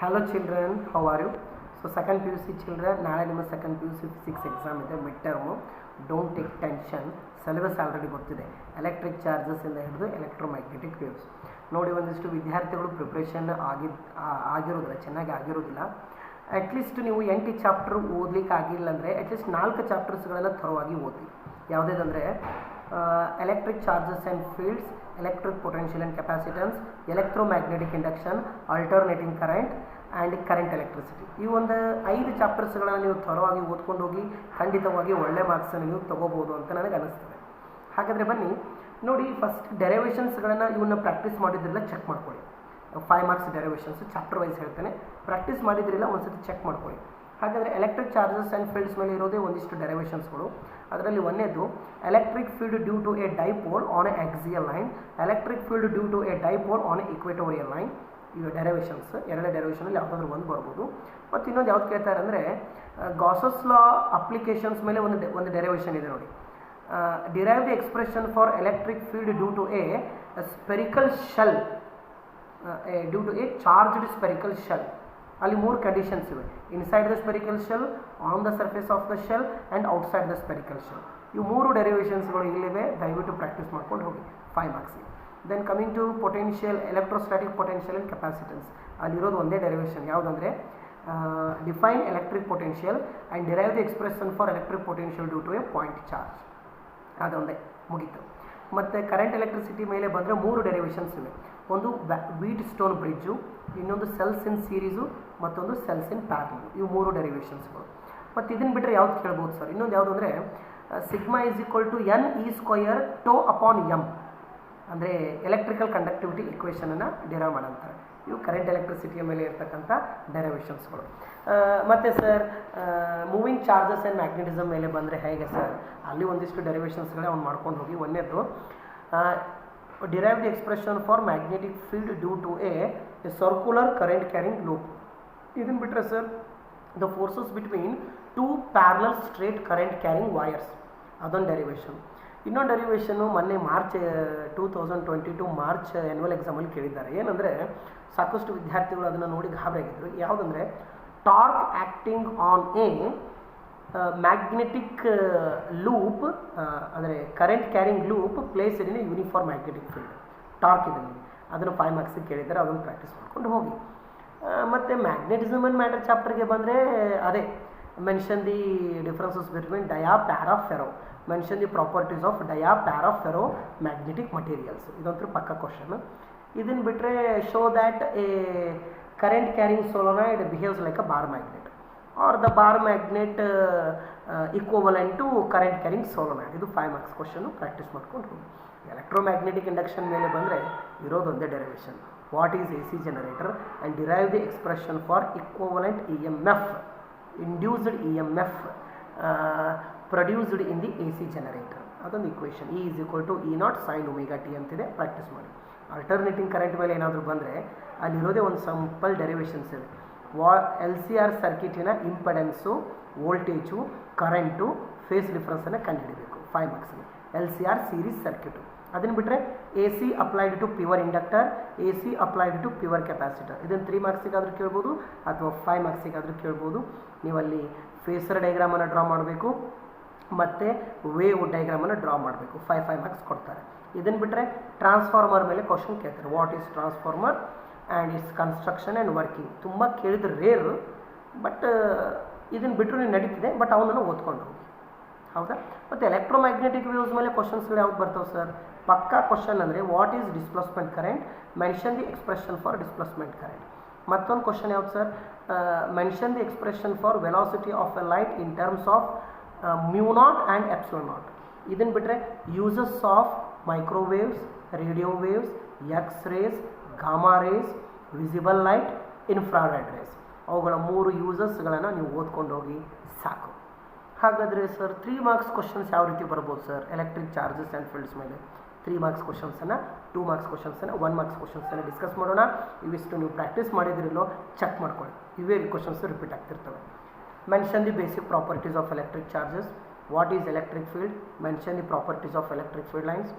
Hello children, how are you? So second PUC children, ನಾಳೆ ನಿಮ್ಮ second PUC physics exam ಇದೆ mid term. Don't take tension, syllabus already ಗೊತ್ತಿದೆ. Electric charges ಇಂದ ಹಿಡಿದು electromagnetic waves ನೋಡಿ. ಒಂದಿಷ್ಟು ವಿದ್ಯಾರ್ಥಿಗಳು ಪ್ರಿಪ್ರೇಷನ್ ಆಗಿರೋದಿಲ್ಲ, ಚೆನ್ನಾಗಿ ಆಗಿರೋದಿಲ್ಲ. ಅಟ್ಲೀಸ್ಟ್ ನೀವು 8 ಚಾಪ್ಟರ್ ಓದಲಿಕ್ಕೆ ಆಗಿಲ್ಲ ಅಂದರೆ ಅಟ್ಲೀಸ್ಟ್ 4 ಚಾಪ್ಟರ್ಸ್ಗಳನ್ನು ಥರವಾಗಿ ಓದಿ. ಯಾವುದೇದಂದರೆ electric charges and fields, electric potential and capacitance, electromagnetic induction, alternating current and current electricity. ಈ ಒಂದು 5 ಚಾಪ್ಟರ್ಸ್ಗಳನ್ನು ನೀವು ಥರವಾಗಿ ಓದ್ಕೊಂಡು ಹೋಗಿ ಖಂಡಿತವಾಗಿ ಒಳ್ಳೆ ಮಾರ್ಕ್ಸನ್ನು ನೀವು ತೊಗೋಬೋದು ಅಂತ ನನಗೆ ಅನಿಸ್ತದೆ. ಹಾಗಾದರೆ ಬನ್ನಿ ನೋಡಿ, ಫಸ್ಟ್ ಡೆರಿವೇಷನ್ಸ್ಗಳನ್ನು ಇವನ್ನ ಪ್ರಾಕ್ಟೀಸ್ ಮಾಡಿದ್ರೆಲ್ಲ ಚೆಕ್ ಮಾಡ್ಕೊಳ್ಳಿ. 5 ಮಾರ್ಕ್ಸ್ ಡೆರಿವೇಷನ್ಸ್ ಚಾಪ್ಟರ್ ವೈಸ್ ಹೇಳ್ತೇನೆ, ಪ್ರಾಕ್ಟೀಸ್ ಮಾಡಿದ್ರಿಲ್ಲ ಒಂದ್ಸತಿ ಚೆಕ್ ಮಾಡ್ಕೊಳ್ಳಿ. ಹಾಗಾದರೆ ಎಲೆಕ್ಟ್ರಿಕ್ ಚಾರ್ಜಸ್ ಆ್ಯಂಡ್ ಫೀಲ್ಡ್ಸ್ ಮೇಲೆ ಇರೋದೇ ಒಂದಿಷ್ಟು ಡೆರಿವೇಷನ್ಸ್ಗಳು. ಅದರಲ್ಲಿ ಒಂದೇದು electric field due to a dipole on a axial line, electric field due to a dipole on a equatorial line. ಇವು ಡೆರಿವೇಷನ್ಸ್, ಎರಡೇ ಡೆರಿವೇಷನಲ್ಲಿ ಯಾವುದಾದ್ರೂ ಒಂದು ಬರ್ಬೋದು. ಮತ್ತು ಇನ್ನೊಂದು ಯಾವ್ದು ಕೇಳ್ತಾರೆ ಅಂದರೆ ಗಾಸಸ್ ಲಾ ಅಪ್ಲಿಕೇಶನ್ಸ್ ಮೇಲೆ ಒಂದು ಡೆರಿವೇಷನ್ ಇದೆ ನೋಡಿ. Derive the expression for electric field due to a spherical shell, due to a charged spherical shell. ಅಲ್ಲಿ 3 ಕಂಡೀಷನ್ಸ್ ಇವೆ: inside the spherical shell, on the surface of the shell and outside the spherical shell. ಇವು 3 ಡೆರಿವೇಷನ್ಸ್ಗಳು ಇಲ್ಲಿವೆ, ದಯವಿಟ್ಟು practice ಮಾಡ್ಕೊಂಡು ಹೋಗಿ 5 ಮಾರ್ಕ್ಸಿಗೆ. Then coming to potential, electrostatic potential and capacitance. ಅಲ್ಲಿರೋದು ಒಂದೇ ಡೆರಿವೇಷನ್, ಯಾವುದಂದರೆ define electric potential and derive the expression for electric potential due to a point charge. ಅದೊಂದೇ ಮುಗೀತು. ಮತ್ತು ಕರೆಂಟ್ ಎಲೆಕ್ಟ್ರಿಸಿಟಿ ಮೇಲೆ ಬಂದರೆ 3 ಡೆರಿವೇಷನ್ಸ್ ಇವೆ. ಒಂದು ವೀಟ್ ಸ್ಟೋನ್ ಬ್ರಿಡ್ಜು, ಇನ್ನೊಂದು ಸೆಲ್ಸ್ ಇನ್ ಸೀರೀಸು, ಮತ್ತೊಂದು ಸೆಲ್ಸ್ ಇನ್ ಪ್ಯಾರಲಲ್. ಇವು 3 ಡೆರಿವೇಷನ್ಸ್ಗಳು. ಮತ್ತು ಇದನ್ನು ಬಿಟ್ಟರೆ ಯಾವ್ದು ಕೇಳ್ಬೋದು ಸರ್? ಇನ್ನೊಂದು ಯಾವುದು ಅಂದರೆ sigma is equal to n e square tau upon m, ಅಂದರೆ ಎಲೆಕ್ಟ್ರಿಕಲ್ ಕಂಡಕ್ಟಿವಿಟಿ ಇಕ್ವೇಷನನ್ನು ಡಿರೈವ್ ಮಾಡಂತಾರೆ. ಇವು ಕರೆಂಟ್ ಎಲೆಕ್ಟ್ರಿಸಿಟಿಯ ಮೇಲೆ ಇರ್ತಕ್ಕಂಥ ಡೆರಿವೇಷನ್ಸ್ಗಳು. ಮತ್ತು sir moving charges and magnetism ಮೇಲೆ ಬಂದರೆ ಹೇಗೆ ಸರ್? ಅಲ್ಲಿ ಒಂದಿಷ್ಟು ಡೆರಿವೇಷನ್ಸ್ಗಳೇ ಅವ್ನು ಮಾಡ್ಕೊಂಡು ಹೋಗಿ. ಒಂದೇದು derive the expression for magnetic field due to a circular current carrying loop. ಇದನ್ನು ಬಿಟ್ಟರೆ sir the forces between 2 parallel straight current carrying wires, ಅದೊಂದು ಡೆರಿವೇಷನ್. ಇನ್ನೊಂದು ಡೆರಿವೇಷನ್ನು ಮೊನ್ನೆ ಮಾರ್ಚ್ 2022 ಮಾರ್ಚ್ ಆ್ಯನ್ಯುವಲ್ ಎಕ್ಸಾಮಲ್ಲಿ ಕೇಳಿದ್ದಾರೆ. ಏನಂದರೆ ಸಾಕಷ್ಟು ವಿದ್ಯಾರ್ಥಿಗಳು ಅದನ್ನು ನೋಡಿ ಗಾಬರಿಯಾಗಿದ್ದರು. ಯಾವುದಂದರೆ torque acting on a magnetic loop, ಅಂದರೆ current carrying loop placed in a uniform magnetic field. Torque ಇದೆ ನೋಡಿ, ಅದನ್ನು 5 ಮಾರ್ಕ್ಸಿಗೆ ಕೇಳಿದ್ದಾರೆ, ಅದನ್ನು ಪ್ರಾಕ್ಟೀಸ್ ಮಾಡ್ಕೊಂಡು ಹೋಗಿ. ಮತ್ತು ಮ್ಯಾಗ್ನೆಟಿಸಮ್ ಆ್ಯಂಡ್ ಮ್ಯಾಟರ್ ಚಾಪ್ಟರ್ಗೆ ಬಂದರೆ ಅದೇ mention the differences between dia para ferro, mention the properties of dia para ferro magnetic materials. ಇದೊಂಥರ ಪಕ್ಕ ಕ್ವಶನ್. ಇದನ್ನು ಬಿಟ್ಟರೆ show that a current carrying solenoid behaves like a bar magnet or the bar magnet equivalent to current carrying solenoid. ಇದು 5 marks question, practice ಮಾಡ್ಕೊಂಡು ಹೋಗಿ. Electromagnetic induction ಮೇಲೆ ಬಂದರೆ ಇರೋದೊಂದೇ derivation, what is A C generator and derive the expression for equivalent E M F, induced E M F produced in the A C generator. ಅದೊಂದು equation. E is equal to E naught sine omega T ಅಂತಿದೆ, practice ಮಾಡಿ. Alternating current ಮೇಲೆ ಏನಾದರೂ ಬಂದರೆ ಅಲ್ಲಿರೋದೇ ಒಂದು simple derivations ಇದೆ. L C R ಸರ್ಕ್ಯೂಟಿನ ಇಂಪಡೆನ್ಸು, ವೋಲ್ಟೇಜು, ಕರೆಂಟು, ಫೇಸ್ ಡಿಫ್ರೆನ್ಸನ್ನು ಕಂಡುಹಿಡಬೇಕು 5 ಮಾರ್ಕ್ಸ್ಗೆ. L C R series circuit. ಅದನ್ನು ಬಿಟ್ಟರೆ A C applied to pure inductor, A C applied to pure capacitor. ಇದನ್ನು 3 ಮಾರ್ಕ್ಸಿಗಾದರೂ ಕೇಳ್ಬೋದು ಅಥವಾ 5 ಮಾರ್ಕ್ಸಿಗಾದರೂ ಕೇಳ್ಬೋದು. ನೀವಲ್ಲಿ ಫೇಸರ್ ಡಯಾಗ್ರಾಮನ್ನು ಡ್ರಾ ಮಾಡಬೇಕು ಮತ್ತು ವೇವ್ ಡಯಾಗ್ರಾಮನ್ನು ಡ್ರಾ ಮಾಡಬೇಕು. 5 ಮಾರ್ಕ್ಸ್ ಕೊಡ್ತಾರೆ. ಇದನ್ನು ಬಿಟ್ಟರೆ ಟ್ರಾನ್ಸ್ಫಾರ್ಮರ್ ಮೇಲೆ ಕ್ವಶನ್ ಕೇಳ್ತಾರೆ. What is transformer and it's construction and working. ತುಂಬ ಕೇಳಿದ್ರೆ ರೇರ್, ಬಟ್ ಇದನ್ನು ಬಿಟ್ಟರು ನೀವು ನಡೀತಿದೆ, ಬಟ್ ಅವನನ್ನು ಓದ್ಕೊಂಡು ಹೋಗಿ. ಹೌದಾ? ಮತ್ತು ಎಲೆಕ್ಟ್ರೋಮ್ಯಾಗ್ನೆಟಿಕ್ ವೇವ್ಸ್ ಮೇಲೆ ಕ್ವಶನ್ಸ್ಗಳು ಯಾವ್ದು ಬರ್ತಾವೆ ಸರ್? ಪಕ್ಕಾ ಕ್ವಶನ್ ಅಂದರೆ what is displacement current, mention the expression for displacement current. ಮತ್ತೊಂದು ಕ್ವಶನ್ ಯಾವ್ದು sir? Mention the expression for velocity of a light in terms of mu naught and epsilon naught. ಇದನ್ನು ಬಿಟ್ಟರೆ uses of microwaves, radio waves, X rays, gamma rays, visible light, infrared rays. ಅವುಗಳ 3 ಯೂಸಸ್ಗಳನ್ನು ನೀವು ಓದ್ಕೊಂಡು ಹೋಗಿ ಸಾಕು. ಹಾಗಾದರೆ sir 3 marks questions ಯಾವ ರೀತಿ ಬರ್ಬೋದು sir? Electric charges and fields ಮೇಲೆ 3 ಮಾರ್ಕ್ಸ್ ಕ್ವಶನ್ಸನ್ನು, 2 ಮಾರ್ಕ್ಸ್ ಕ್ವಶನ್ಸನ್ನು, 1 ಮಾರ್ಕ್ಸ್ ಕ್ವಶನ್ಸನ್ನು ಡಿಸ್ಕಸ್ ಮಾಡೋಣ. ಇವಿಷ್ಟು ನೀವು ಪ್ರಾಕ್ಟೀಸ್ ಮಾಡಿದ್ರಿಲ್ಲೋ ಚೆಕ್ ಮಾಡ್ಕೊಳ್ಳಿ. ಇವೇ ಕ್ವಶನ್ಸ್ ರಿಪೀಟ್ ಆಗ್ತಿರ್ತವೆ. Mention the basic properties of electric charges, what is electric field, mention the properties of electric field lines,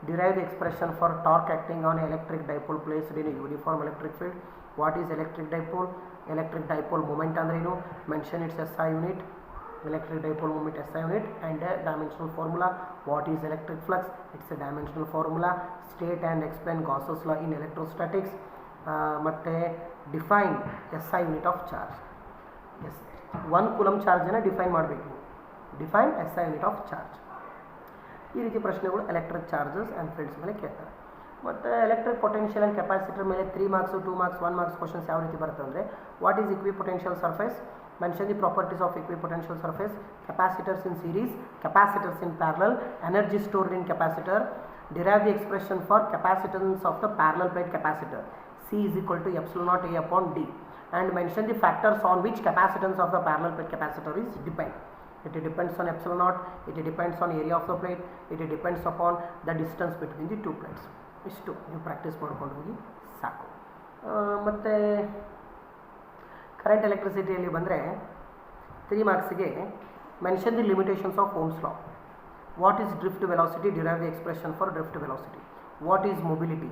derive the expression for torque acting on electric dipole placed in a uniform electric field, what is electric dipole, electric dipole moment ಅಂದ್ರೇನು, mention its SI unit, electric dipole moment SI unit, and dimensional formula. What is electric flux? It's a dimensional formula. State and explain Gauss's law in electrostatics. ಮತ್ತೆ define SI unit of charge. Yes, 1 coulomb ಚಾರ್ಜನ್ನು define ಮಾಡಬೇಕು. Define SI unit of charge. ಈ ರೀತಿ ಪ್ರಶ್ನೆಗಳು electric charges and fields ಮೇಲೆ ಕೇಳ್ತಾರೆ. ಮತ್ತು electric potential and capacitor ಮೇಲೆ 3 ಮಾರ್ಕ್ಸು 2 ಮಾರ್ಕ್ಸ್ 1 ಮಾರ್ಕ್ಸ್ ಕ್ವಶನ್ಸ್ ಯಾವ ರೀತಿ ಬರ್ತವೆ ಅಂದರೆ, what is equipotential surface, mention the properties of equipotential surface, capacitors in series, capacitors in parallel, energy stored in capacitor, derive the expression for capacitance of the parallel plate capacitor, C is equal to epsilon naught A upon D, and mention the factors on which capacitance of the parallel plate capacitor is depend. It depends on epsilon naught, it depends on area of the plate, it depends upon the distance between the two plates. ಇಷ್ಟು ನೀವು practice ಮಾಡ್ಕೊಂಡು ಹೋಗಿ ಸಾಕು. ಮತ್ತು current ಎಲೆಕ್ಟ್ರಿಸಿಟಿಯಲ್ಲಿ ಬಂದರೆ 3 ಮಾರ್ಕ್ಸಿಗೆ mention the limitations of Ohm's law. What is drift velocity, derive the expression for drift velocity. What is mobility,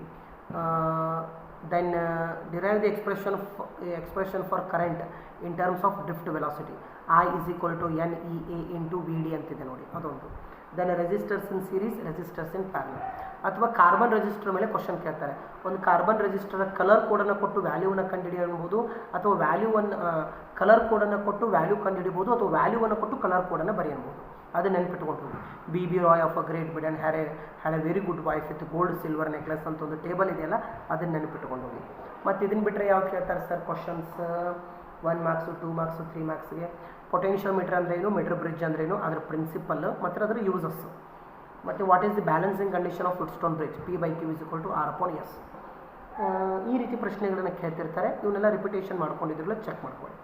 then derive the expression for current in terms of drift velocity. I is equal to NEA into VD ಅಂತಿದೆ ನೋಡಿ, ಅದೊಂದು. Then resistors in series, resistors in parallel. ಅಥವಾ carbon resistor ಮೇಲೆ question ಕೇಳ್ತಾರೆ. ಒಂದು carbon register colour ಕೋಡನ್ನು ಕೊಟ್ಟು ವ್ಯಾಲ್ಯೂವನ್ನು ಕಂಡುಹಿಡಿಯಬಹುದು, ಅಥವಾ ವ್ಯಾಲ್ಯೂವನ್ನು ಕಲರ್ ಕೋಡನ್ನು ಕೊಟ್ಟು ವ್ಯಾಲ್ಯೂ ಕಂಡುಹಿಡಿಬೋದು, ಅಥವಾ ವ್ಯಾಲ್ಯೂವನ್ನು ಕೊಟ್ಟು ಕಲರ್ ಕೋಡನ್ನು ಬರೆಯಬಹುದು. ಅದನ್ನು ನೆನ್ಪಿಟ್ಕೊಂಡು BB Roy of a great Britain had a very good wife with gold silver necklace ಅಂತ ಒಂದು ಟೇಬಲ್ ಇದೆಯಲ್ಲ, ಅದನ್ನು ನೆನ್ಪಿಟ್ಕೊಂಡು ಹೋಗಿ. ಮತ್ತು ಇದನ್ನು ಬಿಟ್ಟರೆ ಯಾವ್ದು ಕೇಳ್ತಾರೆ ಸರ್ ಕ್ವಶನ್ಸ್? 1 ಮಾರ್ಕ್ಸು 2 ಮಾರ್ಕ್ಸು 3 ಮಾರ್ಕ್ಸ್ಗೆ ಪೊಟೆನ್ಷಿಯಲ್ ಮೀಟರ್ ಅಂದ್ರೇನು, ಮೀಟರ್ ಬ್ರಿಡ್ಜ್ ಅಂದ್ರೇನು, ಅದರ ಪ್ರಿನ್ಸಿಪಲ್ ಮತ್ತು ಅದರ ಯೂಸಸ್. ಮತ್ತು what is the balancing condition of Wheatstone bridge, P/Q is equal to R/S. ಈ ರೀತಿ ಪ್ರಶ್ನೆಗಳನ್ನು ಕೇಳ್ತಿರ್ತಾರೆ. ಇವನ್ನೆಲ್ಲ ರಿಪಿಟೇಷನ್ ಮಾಡ್ಕೊಂಡಿದ್ರಲ್ಲ ಚೆಕ್ ಮಾಡ್ಕೊಳ್ಳಿ.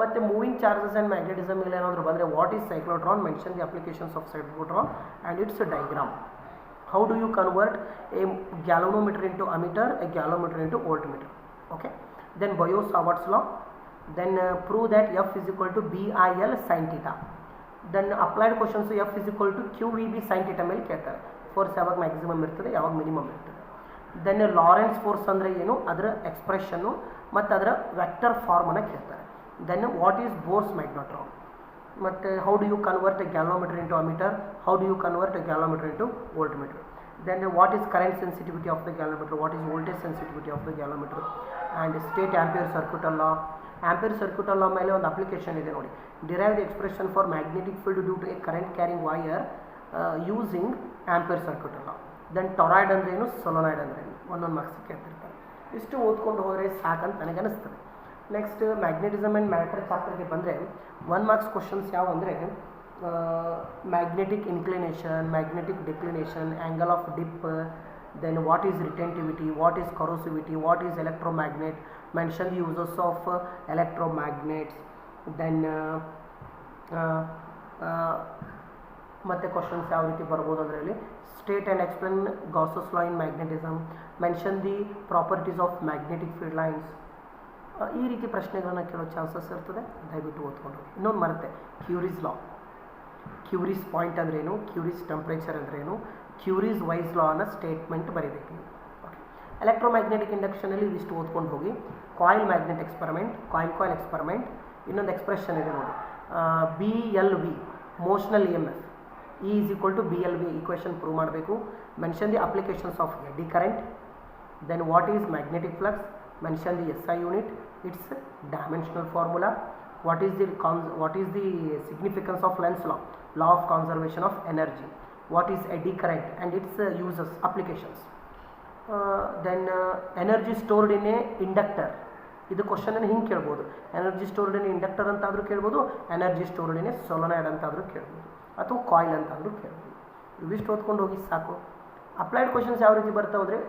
ಮತ್ತು ಮೂವಿಂಗ್ ಚಾರ್ಜಸ್ ಆ್ಯಂಡ್ ಮ್ಯಾಗ್ನೆಟಿಸಮ್ ಮೇಲೆ ಏನಾದರೂ ಬಂದರೆ, what is cyclotron, mention the applications of cyclotron and its diagram. How do you convert a galvanometer into ammeter, a galvanometer into voltmeter. Okay, then Biot Savart's law. Then prove that F is equal to BIL sin theta. Then applied questions F is equal to QVB sin theta ಮೇಲೆ ಕೇಳ್ತಾರೆ. Force ಯಾವಾಗ maximum ಇರ್ತದೆ, ಯಾವಾಗ minimum ಇರ್ತದೆ. Then Lawrence force ಅಂದರೆ ಏನು, ಅದರ expression ಮತ್ತು ಅದರ ವೆಕ್ಟರ್ ಫಾರ್ಮನ್ನು ಕೇಳ್ತಾರೆ. Then what is Bohr's magnetron. ಮತ್ತು how do you convert a galvanometer into ammeter, how do you convert a galvanometer into voltmeter. Then what is current sensitivity of the galvanometer, what is voltage sensitivity of the galvanometer, and state ampere circuit law. Ampere circuit law ಮೇಲೆ ಒಂದು application ಇದೆ ನೋಡಿ. Derive the expression for magnetic field due to a current carrying wire using ampere circuit law. Then toroid ಅಂದ್ರೇನು, solenoid ಅಂದ್ರೇನು, ಒಂದೊಂದು marks ಕೇಳ್ತಿರ್ತಾರೆ. ಇಷ್ಟು ಓದ್ಕೊಂಡು ಹೋದರೆ ಸಾಕಂತ ನನಗೆ ಅನಿಸ್ತದೆ. ನೆಕ್ಸ್ಟ್ ಮ್ಯಾಗ್ನೆಟಿಸಮ್ ಆ್ಯಂಡ್ ಮ್ಯಾಟರ್ ಚಾಪ್ಟರ್ಗೆ ಬಂದರೆ 1 ಮಾರ್ಕ್ಸ್ ಕ್ವಶನ್ಸ್ ಯಾವ ಅಂದರೆ, magnetic inclination, magnetic declination, angle of dip, then what is retentivity, what is corrosivity, what is electromagnet, mention the uses of electromagnets, then ಮತ್ತೆ ಕ್ವಶನ್ಸ್ ಯಾವ ರೀತಿ ಬರ್ಬೋದು ಅದರಲ್ಲಿ, state and explain ಗಾಸಸ್ law in magnetism, mention the properties of magnetic field lines. ಈ ರೀತಿ ಪ್ರಶ್ನೆಗಳನ್ನು ಕೇಳೋ chances ಇರ್ತದೆ, ದಯವಿಟ್ಟು ಓದ್ಕೊಂಡು. ಇನ್ನೊಂದು ಮರುತ್ತೆ, ಕ್ಯೂರೀಸ್ ಲಾ. ಕ್ಯೂರೀಸ್ ಪಾಯಿಂಟ್ ಅಂದ್ರೇನು, ಕ್ಯೂರೀಸ್ ಟೆಂಪ್ರೇಚರ್ ಅಂದ್ರೇನು, ಕ್ಯೂರೀಸ್ ವೈಸ್ ಲಾ ಅನ್ನೋ ಸ್ಟೇಟ್ಮೆಂಟ್ ಬರೀಬೇಕು. ಓಕೆ, ಎಲೆಕ್ಟ್ರೋಮ್ಯಾಗ್ನೆಟಿಕ್ ಇಂಡಕ್ಷನಲ್ಲಿ ಇದಿಷ್ಟು ಓದ್ಕೊಂಡು ಹೋಗಿ. Coil magnet experiment, coil experiment. ಇನ್ನೊಂದು ಎಕ್ಸ್ಪ್ರೆಷನ್ ಇದೆ ನೋಡಿ, BLV motional EMF, E is equal to BLV equation prove ಮಾಡಬೇಕು. Mention the applications of eddy current. Then what is magnetic flux, mention the SI unit, its dimensional formula. What is the significance of Lenz law, law of conservation of energy. What is eddy current and its uses, applications. Then energy stored in a inductor. ಇದು question ಅನ್ನು ಹಿಂಗೆ ಕೇಳ್ಬೋದು, energy stored in inductor ಅಂತಾದರೂ ಕೇಳ್ಬೋದು, energy stored in solenoid ಅಂತಾದರೂ ಕೇಳ್ಬೋದು, ಅಥವಾ coil ಅಂತಾದರೂ ಕೇಳ್ಬೋದು. ಇವಿಷ್ಟು ಓದ್ಕೊಂಡು ಹೋಗಿ ಸಾಕು. ಅಪ್ಲೈಡ್ ಕ್ವಶನ್ಸ್ ಯಾವ ರೀತಿ ಬರ್ತಾವೆ ಅಂದರೆ,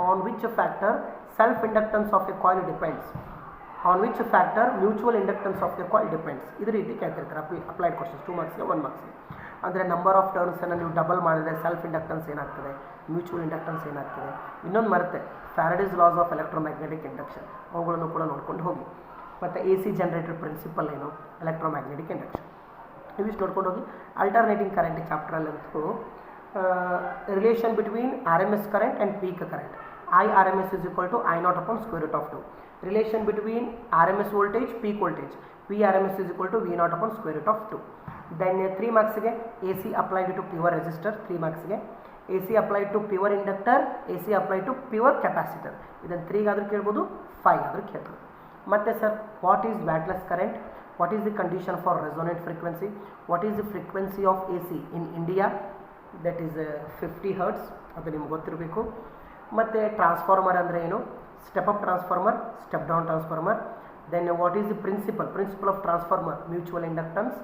on which factor self inductance of A coil depends, on which factor mutual inductance of the coil depends. ಇದೇ ರೀತಿ ಕೇಳ್ತಿರ್ತಾರೆ ಅಪ್ಲೈಡ್ ಕ್ವಶನ್ಸ್. 2 ಮಾರ್ಕ್ಸ್ಗೆ 1 ಮಾರ್ಕ್ಸ್ಗೆ. ಅಂದರೆ ನಂಬರ್ ಆಫ್ ಟರ್ನ್ಸನ್ನು ನೀವು ಡಬಲ್ ಮಾಡಿದರೆ ಸೆಲ್ಫ್ ಇಂಡಕ್ಟೆನ್ಸ್ ಏನಾಗ್ತದೆ, ಮ್ಯೂಚುವಲ್ ಇಂಡಕ್ಟೆನ್ಸ್ ಏನಾಗ್ತದೆ. ಇನ್ನೊಂದು ಮರುತ್ತೆ, Faraday's laws of electromagnetic induction, ಅವುಗಳನ್ನು ಕೂಡ ನೋಡ್ಕೊಂಡು ಹೋಗಿ. ಮತ್ತು AC ಜನರೇಟರ್ ಪ್ರಿನ್ಸಿಪಲ್ ಏನು, ಎಲೆಕ್ಟ್ರೋಮ್ಯಾಗ್ನೆಟಿಕ್ ಇಂಡಕ್ಷನ್, ಇವಿಷ್ಟು ನೋಡ್ಕೊಂಡು ಹೋಗಿ. ಅಲ್ಟರ್ನೇಟಿಂಗ್ ಕರೆಂಟ್ ಚಾಪ್ಟ್ರಲ್ಲಂತೂ relation between RMS current and peak current. I RMS is equal to I naught upon square root of 2. Relation between RMS voltage, peak voltage, V RMS is equal to V naught upon square root of 2. Then 3 marks ಗೆ AC applied to pure resistor, 3 marks ಗೆ AC applied to pure inductor, AC applied to pure capacitor. ಇದನ್ನು 3 ಆದರೂ ಕೇಳ್ಬೋದು, 5 ಆದರೂ ಕೇಳ್ಬೋದು. ಮತ್ತೆ sir, what is wattless current, what is the condition for resonant frequency, what is the frequency of AC in India, that is 50 hertz, ಅದು ನಿಮ್ಗೆ ಗೊತ್ತಿರಬೇಕು. ಮತ್ತು ಟ್ರಾನ್ಸ್ಫಾರ್ಮರ್ ಅಂದರೆ ಏನು, step up transformer, step down transformer. Then what is the principle of transformer, mutual inductance.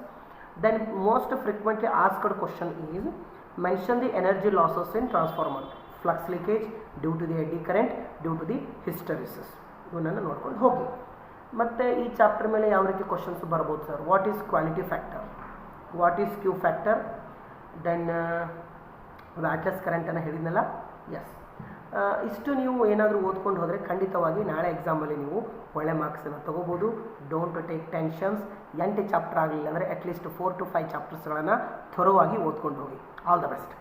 Then most frequently asked question is mention the energy losses in transformer, flux leakage due to the eddy current, due to the hysteresis. ಇವನನ್ನು ನೋಡ್ಕೊಂಡು ಹೋಗಿ. ಮತ್ತು ಈ chapter ಮೇಲೆ ಯಾವ ರೀತಿ questions ಬರ್ಬೋದು sir, what is quality factor, what is Q factor, then wattless ಕರೆಂಟನ್ನು ಹೇಳಿದ್ನಲ್ಲ. ಎಸ್, ಇಷ್ಟು ನೀವು ಏನಾದರೂ ಓದ್ಕೊಂಡು ಹೋದರೆ ಖಂಡಿತವಾಗಿ ನಾಳೆ ಎಕ್ಸಾಮಲ್ಲಿ ನೀವು ಒಳ್ಳೆ ಮಾರ್ಕ್ಸನ್ನು ತೊಗೋಬೋದು. Don't take tensions. 8 ಚಾಪ್ಟರ್ ಆಗಲಿಲ್ಲ ಅಂದರೆ ಅಟ್ಲೀಸ್ಟ್ 4 to 5 ಚಾಪ್ಟರ್ಸ್ಗಳನ್ನು ಥೊರವಾಗಿ ಓದ್ಕೊಂಡು ಹೋಗಿ. All the best.